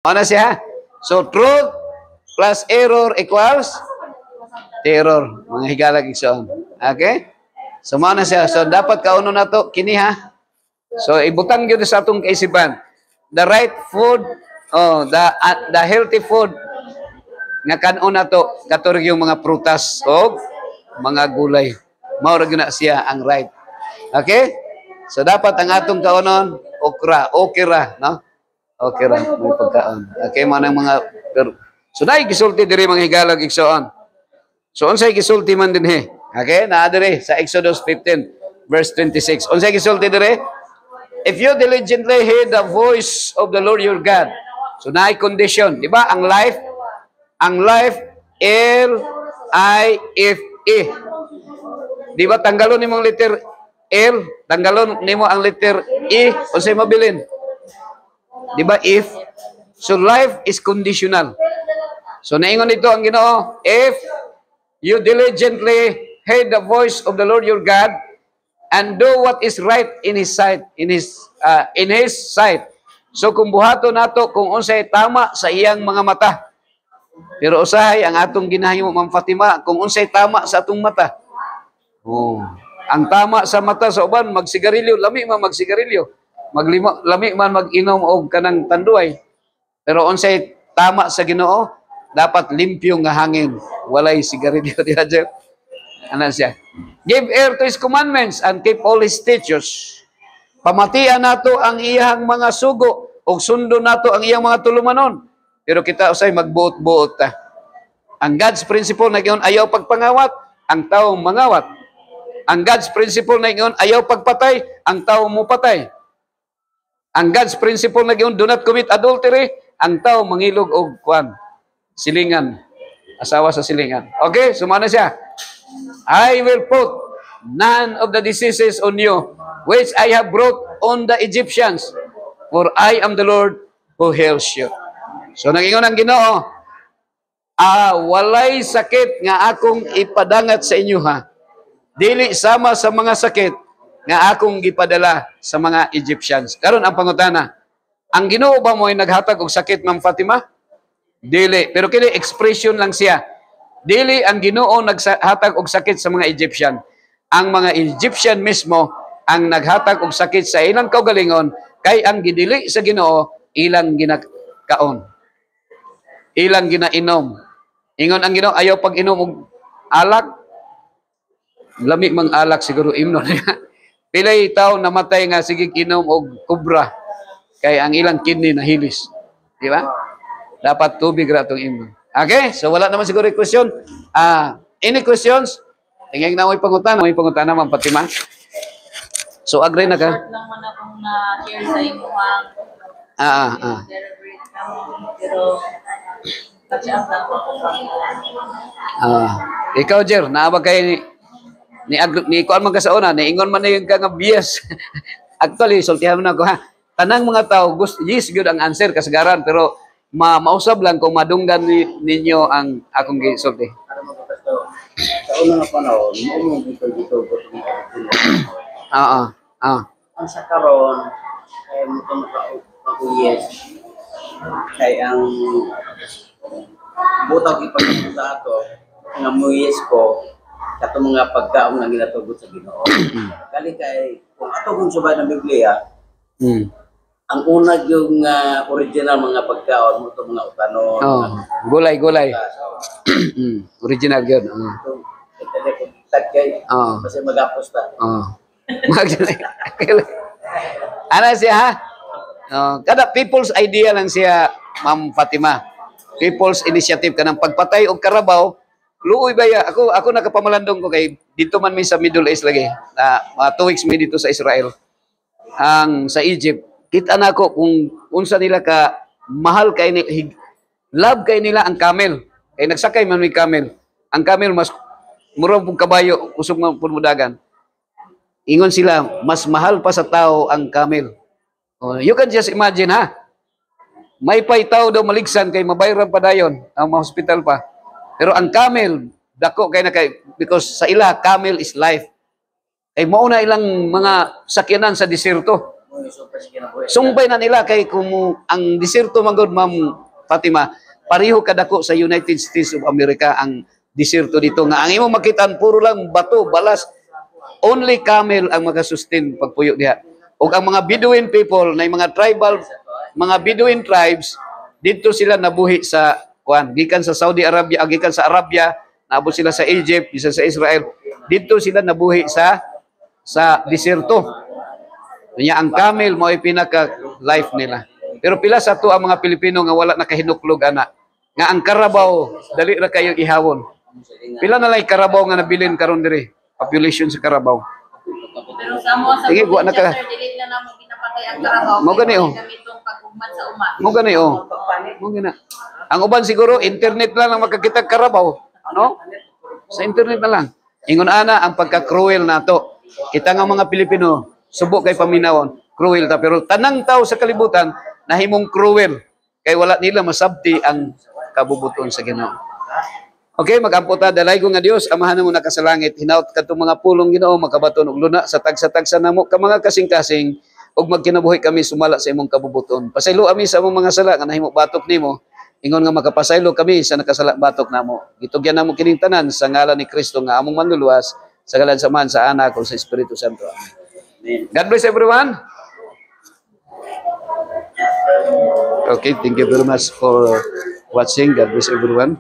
Ano siya? So, truth plus error equals terror. Mga higalag igsoon. Okay? So, mana siya. So, dapat kauno na to, kini ha. So, ibutang yun sa atong kaisipan. The right food, the healthy food, nga kanon na to, katurog yung mga prutas o mga gulay. Maura na siya ang right. Okay? So, dapat ang atong kaunon, okra, no? Okra, may pagkaon. Okay, manang mga, so, naay gisulti diri mga higalag igsoon. So, unsay gisulti man din he. Okay? Naadiri sa Exodus 15, verse 26. Unsay gisulti diri? If you diligently hear the voice of the Lord your God. So, naay condition. Di ba? Ang life, L-I-F-E. Di ba? Tanggalon nimo ang letter L, tanggalon nimo ang letter E, unsay mabilin? Di ba? If. So, life is conditional. So, naingon ito ang Ginoo, if you diligently hear the voice of the Lord your God and do what is right in His sight, in His sight. So, kung buhato nato, kung unsay tama sa iyang mga mata. Pero usahay, ang atong ginahimo, Ma'am Fatima, kung unsay tama sa atong mata. Oh. Ang tama sa mata sa uban, magsigarilyo, lami man magsigarilyo. Lami man mag-inom og kanang tanduay. Pero unsay tama sa Ginoo, dapat limpyo nga hangin, walay sigarilyo diha dyan. Ano siya? Give ear to His commandments and keep all His statutes. Pamatian nato ang iyang mga sugo o sundo nato ang iyang mga tulumanon. Pero kita usay magbuot-buot ta. Ang God's principle na giyon ayaw pagpangawat, ang tao mangawat. Ang God's principle na giyon ayaw pagpatay, ang tao mo patay. Ang God's principle na giyon do not commit adultery, ang tao mangilog og kwan, silingan, asawa sa silingan. Okay, sumana siya. I will put none of the diseases on you, which I have brought on the Egyptians, for I am the Lord who heals you. So, nag-ingon ang Ginoo, walay sakit nga akong ipadangat sa inyo ha. Dili sama sa mga sakit nga akong gipadala sa mga Egyptians. Karon ang pangutana, ang Ginoo ba mo ay naghatag og sakit, Ma'am Fatima? Dili. Pero kini expression lang siya. Dili ang Ginoo naghatag og sakit sa mga Egyptian. Ang mga Egyptian mismo ang naghatag og sakit sa ilang kaugalingon kay ang gidili sa Ginoo ilang ginakaon. Ilang ginainom. Ingon ang Ginoo ayaw pag inom og alak. Lami mang alak siguro imnon niya. Pilay tao namatay nga sige inom og kubra kay ang ilang kidney nahilis. Di ba? Dapat tubig ra tong imnon. Okay? So wala naman siguro question. Any questions? Tingnan na mo pangutana, Ma'am Fatima. So agree na ka? Short lang man akong na-share sa imo ang pero catch up lang ako. Ikaw, Jer, naabag kay ni kuan man ka sa una, niingon man na yung nga bias. Actually, sultihan na ko ha. Tanang mga tao, yes, good ang answer, kasagaran, pero mausab lang kung madunggan ninyo ang akong gisulti. Sa unang panahon, mo dito. Ang sa karon, ay mo ako yes. Kay ang butang ipagod sa ato, nga mo yes ko, kato mga pagkaon nga ginatugot sa Ginoo. Kali kay, kung ato kung subay ng Biblia, ang una yung original mga pagkaon mo ito mga utanon. Gulay. Original yun. Kasi mag-apos ta. Ano siya ha? Kada people's idea lang siya, Ma'am Fatima. People's initiative ka ng pagpatay o karabaw. Luoy ba ya? Ako nakapamalandong ko kay dito man mi sa Middle East lagi. Mga 2 weeks mi dito sa Israel. Sa Egypt. Kita na ko kung unsa nila ka mahal kay ni love kay nila ang camel. Kay nagsakay man may camel. Ang camel mas murag pug kabayo, usog man pud mudagan. Ingon sila, mas mahal pa sa tao ang camel. You can just imagine ha. May pay tao daw maligsan kay mabayran pa dayon ang hospital pa. Pero ang camel dako kay na kay because sa ila camel is life. Kay mao na ilang mga sakyanan sa desierto. mo isumpay sa kinabuhi. Sumpay na nila kay kung ang desierto man gud, Ma'am Fatima, pareho kadako sa United States of America ang desierto dito nga ang imong makitaan puro lang bato, balas. Only camel ang makasustain pagpuyo diha. Ug ang mga Bedouin people na mga tribal, mga Bedouin tribes, dito sila nabuhi sa kuan, gikan sa Saudi Arabia, gikan sa Arabia, naabot sila sa Egypt, isa sa Israel. Dito sila nabuhi sa desierto. Kanya ang camel mo ay pinaka life nila. Pero pila sa to ang mga Pilipino nga wala nakahinuklog ana. Nga ang karabaw dali ra kayo ihawon. Pila na lang karabaw nga nabilin karon diri? Population sa karabaw. Pero sa mo sa Sige, guwa na ka. sir, dili na namo ginapatay ang karabaw. Mo gani, oh. Gamitong pag-ugmat sa uma. Mo gani oh. Mo gina. Ang uban siguro internet lang ang makakita karabaw, no? Sa internet na lang. Ingon ana ang pagka-cruel nato. Kita nga mga Pilipino, subok kay paminawon, cruel ta pero tanang tao sa kalibutan nahimong cruel kay wala nila masabti ang kabubuton sa Ginoo. Okay, mag-ampo ta dalay ko nga Dios, amahan mo nakasalangit, hinaut kadtong mga pulong Ginoo makabaton og luna sa tagsa-tagsa namo ka mga kasing-kasing ug magkinabuhi kami sumala sa imong kabubuton. Pasaylo ami sa among mga sala nga nahimo batok nimo. Ingon nga makapasaylo kami sa nakasala batok namo. Gitugyan namo kining tanan sa ngalan ni Kristo nga among manluluwas sa ngalan sa Man sa Anak ug sa Espiritu Santo. Amen. God bless everyone. Okay, thank you very much for watching. God bless everyone.